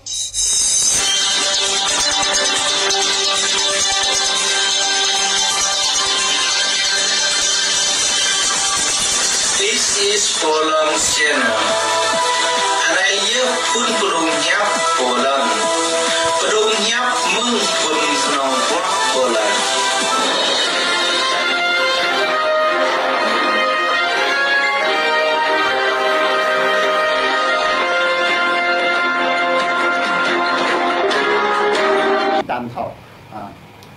This is Poland Channel. Raya pun perung nyap Poland. Perung nyap meng pun senang Poland. Tạm thọ.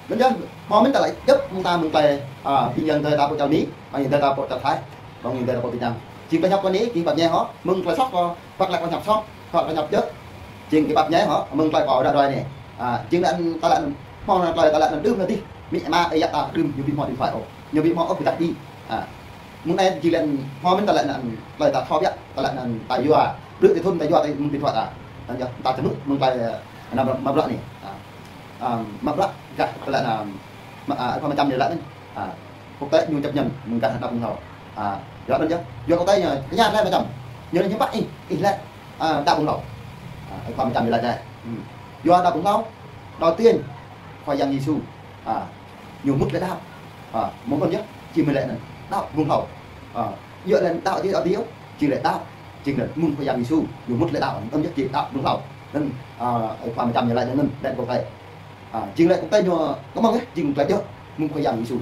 Nên dân, mong mình ta lại giúp chúng ta mừng tề bây giờ ta bộ chào ní, bây giờ ta bộ chào thái. Còn nhìn đây là bộ Việt Nam. Chỉ phải nhập con ní, chỉ bật nhẹ họ, mừng lại sóc hoặc là con nhập sóc, hoặc là nhập chết. Chỉ cái bật nhẹ họ, mừng lại bỏ ra rồi này. Chỉ là ta lại mong là ta lại đương là đi. Mẹ ma ấy ta đương nhiều bị mò điện thoại ổ, nhiều bị mò ốc bị đặt đi. Muốn này chỉ là mong mình ta lại là ta thọ biết, ta lại là tại vừa đưa cái thôn tại vừa mừng điện thoại ta chấm mừng lại nằm mập lợn này. Mập lợn gạt ta lại là con 100 này lại quốc tế nhu chấp nhận mình cả đọc hậu đó đơn chứ vô quốc tế cái nhà này mà chồng nhớ những bạn in lại đọc hậu con 100 này lại này vô đọc hậu đầu tiên khoai giang Giêsu nhiều mức để đọc muốn con nhớ chỉ mình lại này đọc hậu dựa lên đạo thì đạo điếu chỉ lại đọc chỉ là môn khoai giang Giêsu nhiều mức để đọc âm nhất chỉ đọc hậu nên khoai 100 này lại nên đại quốc tế chính lại quốc tế nhờ có mong ấy chính lại chứ môn khoai giang Giêsu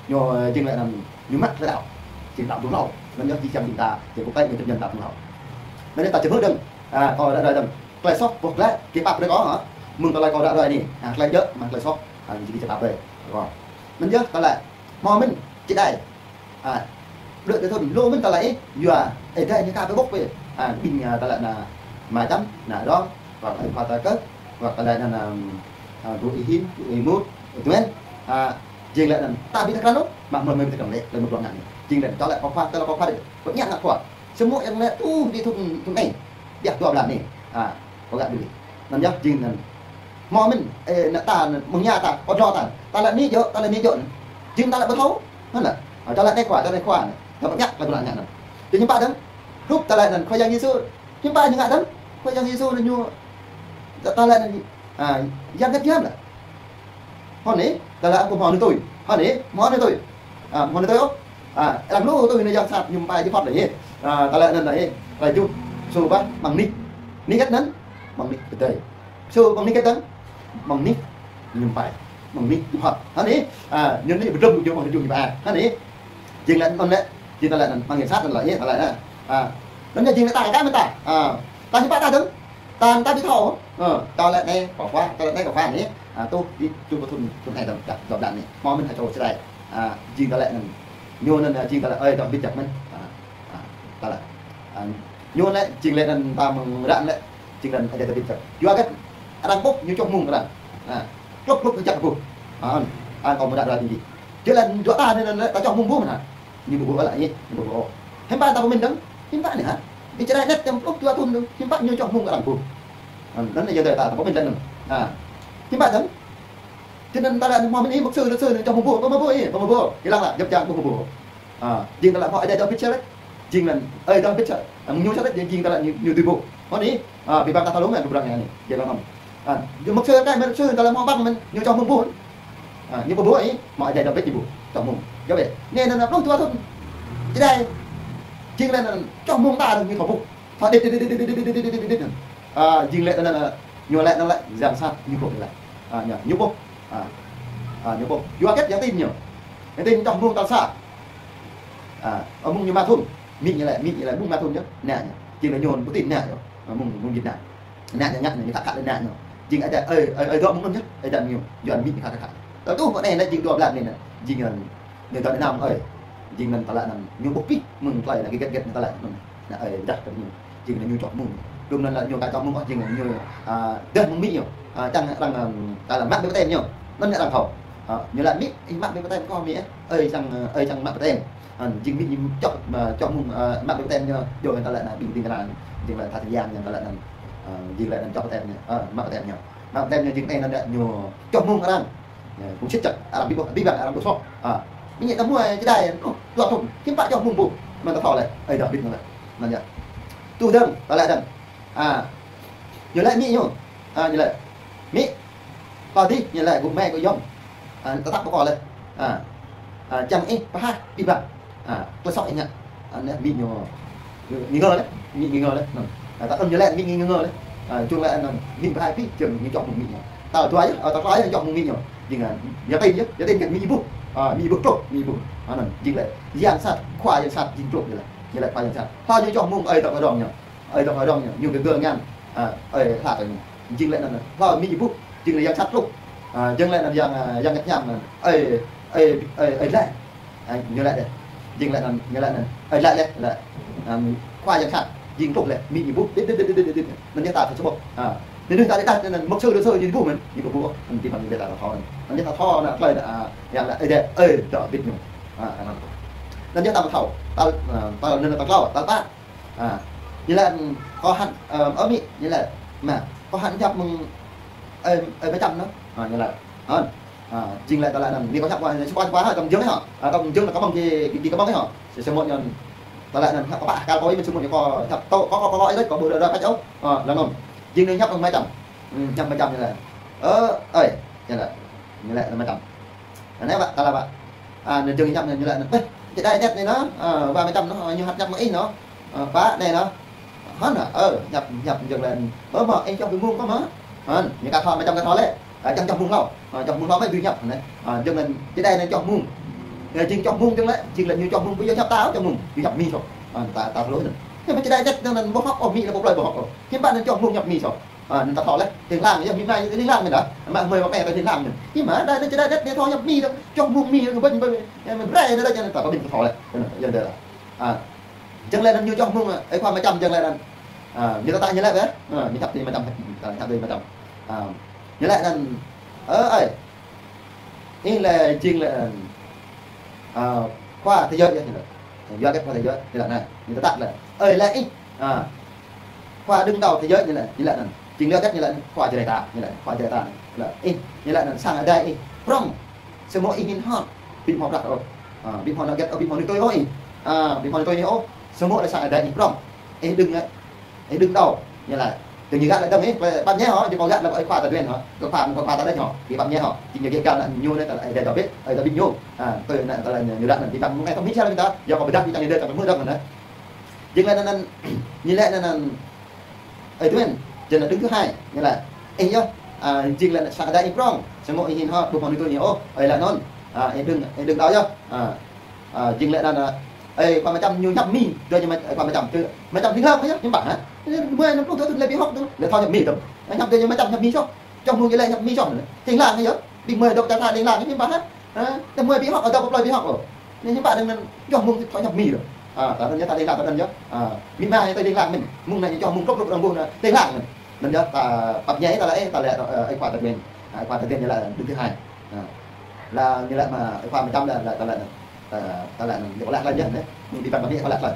nhờ chính lại là nhiều mắt để đọc chỉ đọc đúng hậu nên nhớ chỉ xem chúng ta thì quốc tế người chấp nhận đọc đúng hậu nên ta chấm hết đừng coi đã rồi đừng lại sóc buộc lại cái bạc đấy có hả mừng ta lại coi đã rồi nè lại nhớ mà lại sóc chỉ chụp bạc về rồi nên nhớ ta lại mò mình chỉ đây được cái thôi lô mình ta lại vừa ở đây những cái bốc về bình ta lại là mà chấm là đó hoặc là ta cất hoặc là bụi hiếm bụi mút tuyến chính lại là ta biết thật lúc mà mình phải đồng lệ là một đoạn này chính là cho lại có khoa tôi có khoa được vẫn nhắc là khoa số mỗi em lại đi thùng này đẹp toàn làm này có gạt được làm nhá chính là mò mình ta mừng nhà ta có cho ta lại đi chỗ chính ta lại bất thấu hơn là ta lại đây khoa này ta vẫn nhắc là đoạn này thì những bạn đó lúc ta lại là khoa giang Giêsu những bạn những bạn đó khoa giang Giêsu là như ta lại là giang kết hiếm là hôm nay ta lại cùng họ với tôi hôm nay món với tôi món với tôi làm lúc tôi này giang sạt nhung bài cái phật đấy ta lại lần này lại chụp số bắt bằng nick kết nấn bằng nick từ đây số bằng nick kết nấn bằng nick nhung bài bằng nick phật hôm nay nhân đấy rung vô bằng dùng bài hôm nay chừng lại con đấy chừng ta lại bằng hiện sát lại ta lại nó như chừng lại cái ta như bạn ta đứng ta biết thầu ta lại đây bỏ qua ta lại đây bỏ qua này tôi đi chung có thun này đặt dọc đạn này mò mình phải trổ cái này chừng ta lại nhô lên chừng ta lại ơi tao biết chặt mình ta lại nhô lại chừng lại ta mừng đạn lại chừng lần ta biết chặt vừa cái đang bốc như trong mùng cái này lúc chặt cuộc còn một đạn là gì chứ là chỗ ta nên là ta trong mùng bút mà như bút lại như bút thêm ba ta của mình đứng thêm ba nữa đi chơi net trong lúc chưa thun được thêm ba như trong mùng cái đạn cuộc đó là giờ đời ta có mình lên thêm ba đứng cho nên ta lại mò mình ý một sư trong mùng bút cái lăng là nhập trang mùng bút riêng ta lại gọi đây cho picture đấy riêng là ơi trong picture nhiều chắc đấy riêng ta lại nhiều từ bộ có đi vì bạn ta tháo lúng này này này vậy là không một sư cái mình sư ta lại mò bắt mình nhiều trong mùng bút như bút ấy mọi đây là biết gì bút trong mùng do vậy nên là lúc chưa thôi cái đây riêng là trong mùng ta được như thổ bút họ đi riêng lại là nhiều lại nó lại giảm sát như bộ lại như bộ như bộ vừa kết giá tin nhiều cái tin trong mùng ta xả ở mùng như ma thun mịn như lại mùng ma thun chứ nè chỉ là nhồn có tin nè rồi mùng việt nam nè nhặt này thả lên nè rồi chỉ ở đây ở đó mùng nhất ở đây nhiều dọn mịn khá ở tu bọn này là chỉ đồ làm này nè chỉ là người ta làm ơi chỉ mình ta lại làm nhiều bốc kít mừng lại là cái kết người ta lại là ở đặt chỉ là nhiều chọn mùng đúng là nhiều cái trong mùng chỉ là nhiều đơn mùng mịn nhiều chẳng rằng ta làm mắc với tem nhiều nó nhận làm khẩu như là mít mắc với tem con mía ơi chẳng mắc với tem chính vì chọn mùng mắc với tem rồi người ta lại là bình thường là chính là thời gian người ta lại là gì lại là chọn tem mắc với tem nhiều mắc tem như chính này nó đã nhiều chọn mùng ra cũng siết chặt làm bị bạn làm đồ sọ như vậy ta mua cái đài lọt thủng kiếm bạn cho mùng bù mà ta thỏ lại ấy đặc biệt là nhỉ tu đơn ta lại đần như lại mi nhung như lại mi vào đi như lại cùng mẹ của yom ta tắt có lên chẳng ít ba đi bạn tôi sợ nhá mi nhung nghi ngờ đấy nghi ngờ đấy ta âm như lại nghi ngờ đấy chung lại là mi ba cái trường như chọn một mi tao nói tao nói chọn một mi nhung nhưng mà nhớ tên cái mi bút mi bút trộn mi bút chính lại giang sát khoa giang sát chính trộn như lại khoa giang sát khoa như chọn mông ấy tập ở đồng nhỉ nhiều cái gương nhăn ấy thả rồi chính lại là khoa mi bút chính là giang sát trộn chính lại là giang ngắt nhầm ấy lại như lại đây chính lại là như lại ấy lại đây là khoa giang sát chính trộn lại mi bút nó như ta phải số một nên ta đặt nên mốc sơ như bút mình như bút mình tìm bằng người ta là khó nó như ta thò là vậy là dạng là đỡ bịt nhung nên như ta một khẩu tao nên là tao lau tao ta như là có hạn ở mỹ như là mà có hạn chấp mừng mấy trăm nữa như là chính lại tao lại là đi có chấp qua quá cầm dương đấy hả cầm dương là có bằng gì có bằng đấy hả sẽ một nhân tao lại là có bạn cao có ý mình chung một có chấp có gọi đấy có bữa ra các cháu là ngon riêng nên nhấp bằng mấy trăm như là ơi như là mấy trăm nếu bạn ta là bạn nên chừng trăm như là cái đây đẹp này nó và mấy trăm nó như hạt nhập mấy nó phá đây nó hết nhập dừng là mà anh trong cái muông có má những cá thò mấy trăm cá thò đấy trong muông đâu trong muông nó mới bị nhập này dừng là cái đây này trong muông chính trong muông dừng đấy chính là như trong muông bây giờ nhập táo trong muông bị nhập mi rồi ta lỗi rồi nhưng mà cái đây rất là bốc hóc ở mi là bốc lời bỏ khi bạn nên chọn muông nhập mi rồi ta thò lên tiếng làm như hôm nay tiếng làm mình đã mà mời vào mẹ tới tiếng làm mình nhưng mà đây cái đây đất để thò nhập mi đâu chọn muông mi nó bên mình đây nó đây cho nên ta có bình thò lại giờ đây là chân lên như chọn muông ấy qua mấy trăm chân lên như ta nhớ lại đấy mình thập đi mà trăm nhớ lại là ấy ini là chuyên là khoa thế giới do cái khoa thế giới thì là này người ta tặng là lại khoa đứng đầu thế giới như là chính là cách như là khoa trời ta như là khoa trời ta là như là sang ở đây from semua ingin hot bim hot rồi bim hot get bim hot tôi thôi bim hot tôi nhớ semua là sang ở đây from đứng đầu như là từ như gạt lại tâm ấy bạn nhé họ thì có gạt là khoa tài nguyên họ có khoa tại đây họ thì bạn nhé họ thì nhiều cái cao là nhiều đấy là để biết là bình nhô tôi là nhiều đạn thì bạn nghe không biết sao người ta do có bị đạn thì chẳng được mưa đâu mà đấy nhưng là nên như lẽ là ở tuyến trên là đứng thứ hai như là anh nhá chính là sang đây from xem mọi hình họ buộc họ đi tôi nhiều ấy là non anh đừng đó nhá chính là qua mấy trăm nhiều nhập mi rồi nhưng mà qua mấy trăm chứ mấy trăm tiếng lắm nhá nhưng bạn mười năm lúc đó lên bị học nữa là thôi nhập mi đâu nhập tiền mấy trăm nhập mi cho trong luôn cái này nhập mi cho tiếng làng hay nhớ bị mười đâu ta ra tiếng làng cái bạn á mười bị học ở đâu có lời bị học rồi nên những bạn đừng trong luôn thôi nhập mi rồi ta nhớ ta tiếng làng ta nhớ mi mai tôi tiếng làng mình mùng này cho mùng lúc đồng mùng là tiếng làng mình nên nhớ ta bập nháy ta lại ai khoa thật tiền như là đứng thứ hai là như là mà khoa 100 là ta lại được lạc lên nhá đấy mình đi bằng cái có lạc lên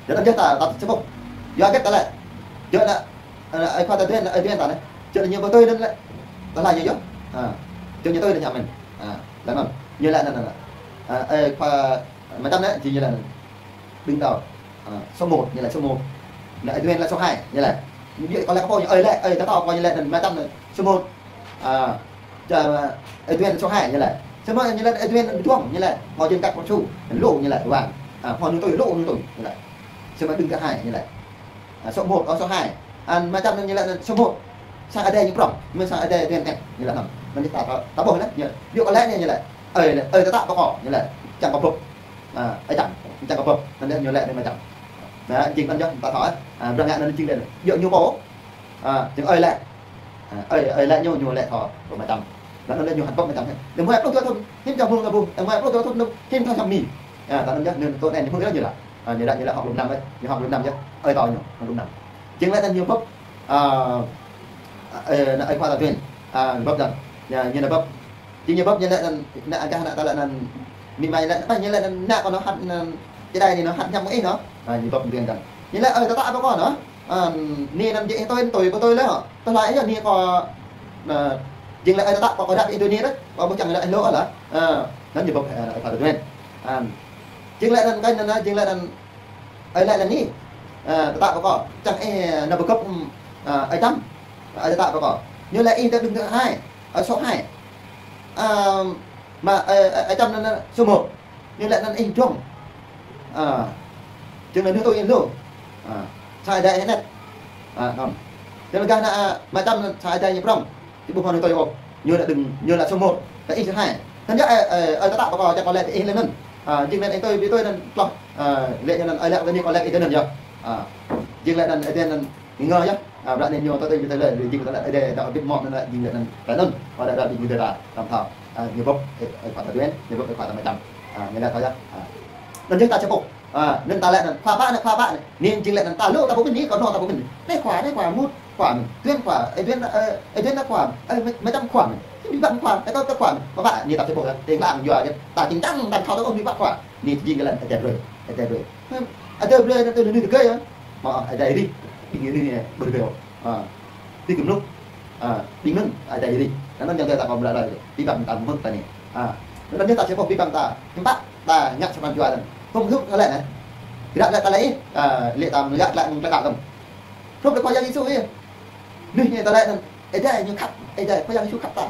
để ta sẽ không do cái ta lại chơi là ai khoa ta tuyên ta này chơi là nhiều với tôi nên lại ta là gì chứ chơi như tôi là nhà mình là mà như lại là khoa 100 đấy thì như là đứng đầu số 1 như là số 1 lại tuyên là số 2 như là như vậy có lẽ có bao nhiêu lại ta to coi như lại là 100 là số 1 chờ tuyên số 2 như là xem như là tuyên chuông như là ngồi trên các con chu lộ như là vàng còn tôi lộ như là xem đứng thứ hai như là số 1 số 2 mà trăm như là số 1 sang ở đây những rộng nhưng sang ở đây tuyên này như là mình ta bồi đấy như liệu có lẽ như là ta tạo có cỏ như là chẳng có phục chẳng có phục nên như lệ nên mà chẳng đấy chính con ta thỏi rằng ngạn nó chính là dựa như bố tiếng lại nhiều lệ thỏ của mà trăm nó lên nhiều hạt bông mà chẳng đừng mua lúc thôi thêm trong vùng là vùng đừng mua lúc thôi thêm theo trăm mì ta nói nên tôi này không rất nhiều là như là học lục năm đấy như học lục năm chứ to nhiều học lục năm chính là nhiều bốc ai khoa là tuyển bốc rằng như là bốc chỉ như bốc như là cái ta lại là mình mày lại như là nạ còn nó hạt cái đây thì nó hạt nhầm cái nó như bốc tuyển rằng như là ta tạo có con nữa nè làm gì tôi của tôi lấy họ tôi lại giờ nè có chính là ai ta có đặt Indonesia đấy có một chẳng là lỗ là nó như bốc phải được lên chính lại là cái nó chính là ấy lại là ní ta có chẳng nó bốc cấp ai trăm อาจจะตะประกอบnhư là in đứng thứ hai số 2 mà ở trong nó số 1 như là nó in trong chừng là đưa tôi in luôn sai đây hết không cho nên là mà trong sai đây như trong cái bộ phận tôi không như là số 1 cái in thứ 2 thân nhất ở tạoประกอบจะ còn lại in lên chừng là anh tôi nên lọc lệ cho nên ở lại bên còn lại in lên chưa chừng lại là tên ngờ nhá bạn nên nhiều tôi tới lời chừng là đây tạo biết mọn nên là chừng lại là nên và đây là bị người ta làm thảo nhiều bốc khoảng thời gian nhiều bốc khoảng 100người ta thôi nhá nên chúng ta sẽ phục nên ta lại là khoa bạ này nên chừng lại là ta lúc ta cũng biết ní còn non ta cũng biết đây quả mút quả tuyên quả tuyên là quả mấy trăm quả bị bạn quả cái quả các bạn như tập sẽ phục tiền làm vừa ta chính tăng đặt thao ông bị bắt quả nên chừng cái lần đẹp rồi đẹp rồi tôi đi cây mà ở đây đi đi bơi bèo đi cùng lúc đi nâng ở đây đi nó nhân ta còn lại đi bằng tầm hơn ta này nó nhân ta sẽ phục đi bằng ta chúng ta nhắc cho bạn jual không giúp cái này tidak ada kali lihat tam lihat lại cái tam không được coi yang isu ấyนี่ไงตอนแรกนั่นไอ้ได้ยังขับไอ้ได้พยายามชูขับตา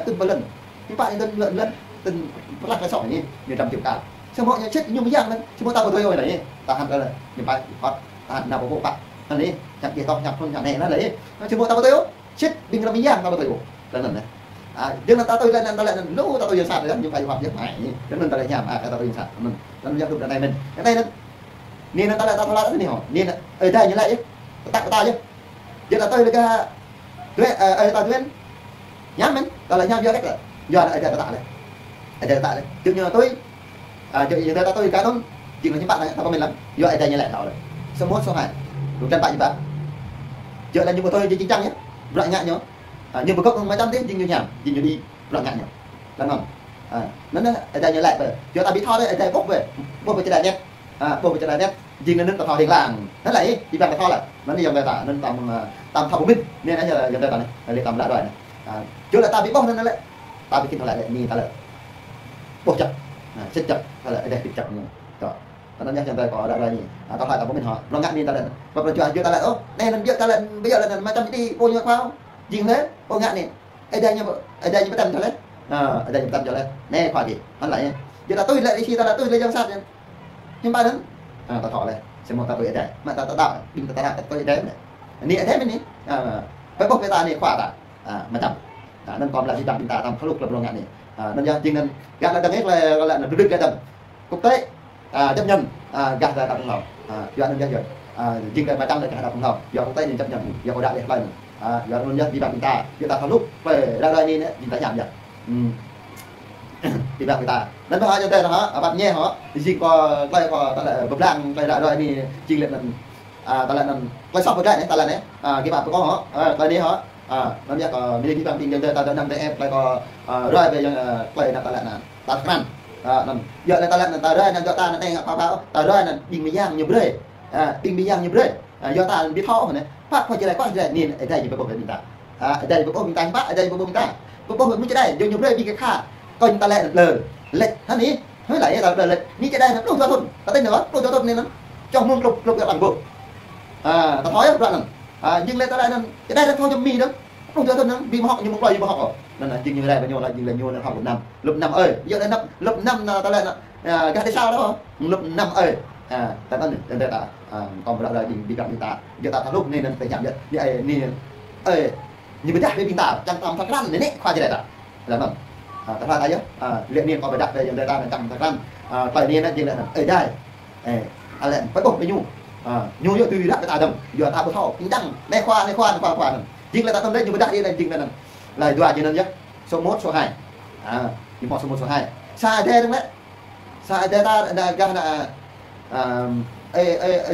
ตึ้งบลันพี่ป้าตึ้งเล่นตึ้งพลักกระสอบนี่อยู่จำจุดกลางเฉพาะอย่างเช็ดยุ่งยากนั้นเฉพาะตาบ่ตัวอยู่ไหนตาหันกันเลยอยู่ไปฮอตตาหน้าบ่ปะอันนี้จับเกี่ยวกับจับคนอย่างนี้นั่นเลยเฉพาะตาบ่ตัวอยู่เช็ดบินเรามีย่างตาบ่ตัวอยู่แล้วนั่นนะยังตาตัวนั่นตาแรกนั่นรู้ตาตัวยังสัตว์เลยอยู่ไปความเยอะใหม่แล้วนั่นตาแรกยามตาตัวยังสัตว์มันแล้วยังดูได้มันได้นั่นนี่นั่นตาแรกตาพลาดนี่หรอนี่น่ะได้ยังไงตาchứ giờ là tôi là cái ta tuyên nhắm mình ta là nhắm vô cách là giờ ở đây ta tạ đây chừng như tôi giờ tôi cái đó chừng là những bạn này ta có mình lắm giờ ở đây như lại nào rồi số 1 số 2 đủ chân bạn như bạn giờ là như của tôi chính chăng nhé loại ngại nhớ nhưng mà có mấy trăm tiếng chừng như nhảm chừng như đi loại ngại nhở làm không nó ở đây như lại rồi giờ ta bị thao đấy ở đây bốc về trên đây nhé bốc về trên đây nhé chừng là nước ta thao thì làng nó lại đi bằng cái thao lại nó đi dòng người ta nên tầm thao của mình nên là giờ dòng người ta này lấy tầm lại rồi này chứ là ta bị bốc nên nó lại ta bị kinh thao lại nhìn ta lại bốc chặt xích chặt ta lại đây bị chặt nữa đó nó nhắc dòng người có lại rồi nhỉ tao lại tao của mình họ nó ngại nhìn ta lại và rồi chờ ta lại ô đây là giờ ta lại bây giờ là mà trong đi bôi như phao chừng thế ô ngại này ở đây như tầm cho lên ở đây như tầm cho lên nè khoa gì nó lại giờ là tôi lại khi ta là tôi lấy dòng sát nhưng ba đến ta thọ này sẽ một ta tuổi đấy mà ta tạo bình ta tạo tuổi đấy nàyนี่แท้มั้ยนี่ไปบอกไปตานี่ขวาตามาจับนั่นตอนละที่จับตาทำเขาลุกกลับโรงงานนี่นั่นจริงนั่นกะละดังเอกเลยก็ละดึกๆกันกุ๊กเต้chấp nhận gạt ra tập phòng do nên giờ jing cái 300 เลยกะtập phòng doกุ๊กเต้นี่chấp nhận do có đại lại do nên giờ đi bằng ta chúng taเขาลุกไปra đâyนี่เนี่ยta nhảm vậy đi bằng ta nên phải cho đây nó bạn nghe họ jing có lại có ta lại bập lang lại rồiนี่จริงเลยนั่นตอนแรกนั้นไปสอบได้เนี่ยตอนแรกเนี่ยกี่บาทก็เหรอตอนนี้เหรอน้ำยาก็มีที่บางทียังเดินตอนนั้นแต่แอปไปก็ร้อยไปยังไปนั่นตอนแรกนั้นตัดนั่นนั่นเยอะเลยตอนแรกนั้นตาร้อยนั่นยอตานั่นเองครับเผาตาร้อยนั่นยิงไม่ย่างอยู่เลยยิงไม่ย่างอยู่เลยยอตาบิดท่อเนี่ยพักพอจะได้ก็จะได้นี่ไอ้ได้อยู่ไปบอกเป็นมินตาได้อยู่ไปบอกมินตาปะได้อยู่ไปบอกมินตาบอกมันจะได้อยู่เลยมีแค่ค่าก็ยิงตอนแรกเลยเล็กท่านี้เฮ้ยไหลตอนเลยนี่จะได้นะลูกเจ้าทุนตาเต้นเหรอลูกเจ้าทุนนี่นั้นจ้องมุมลบกับหลังบุกta thói đoạnนั้นnhưng lên ta lạiนั้นcái đây là thôi cho mì đó không cho tôi nó vì họ nhưng mà quay mà họ nên là chừng như đây bao nhiêu là chừng là nhiêu là học lớp 5 ơi giờ đây lớp 5 ta lại là cái sao đó lớp 5 ơi ta nói nên ta còn một đoạn bị gặp ta giờ ta lúc nên phải giảm nhận vậy nên ơi như bây giờ với mình ta chẳng tầm thằng răn đấy khoa gì đây ta là mà ta khoa ta chứ luyện niên còn phải đặt về giờ ta là chẳng thằng răn phải niên là chừng lại ở đây lại phải bột với nhu nhu yo từ đã cái ta đầm giờ ta có thọ chính đăng đây khoa chính là ta tâm đấy nhưng mà đại đây chính là lại đoạt như nên nhá số 1 số 2 nhưng mà số 1 số 2 sai đây đúng đấy sai đây ta là cái là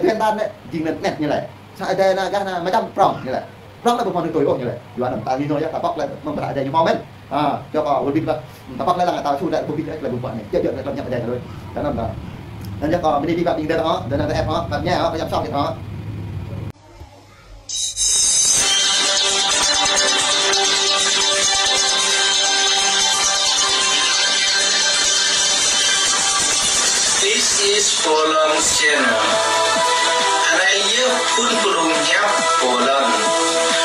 thuyền tan đấy chính là nét như này sai đây là cái là mấy trăm prong như này prong là một phần tuổi ổn như này giờ làm ta đi thôi nhá ta bóc lại mong ta lại đây như mong bên cho có một bịch là ta bóc lại là ta thu lại một bịch đấy là một phần này chưa được làm nhập ở đây rồi đó là nên chắc còn mình đi vào bình đó để làm em đó bạn nhé họ chăm sóc cái đó This is Poland channel. Anh ấy pun belum nyap Poland.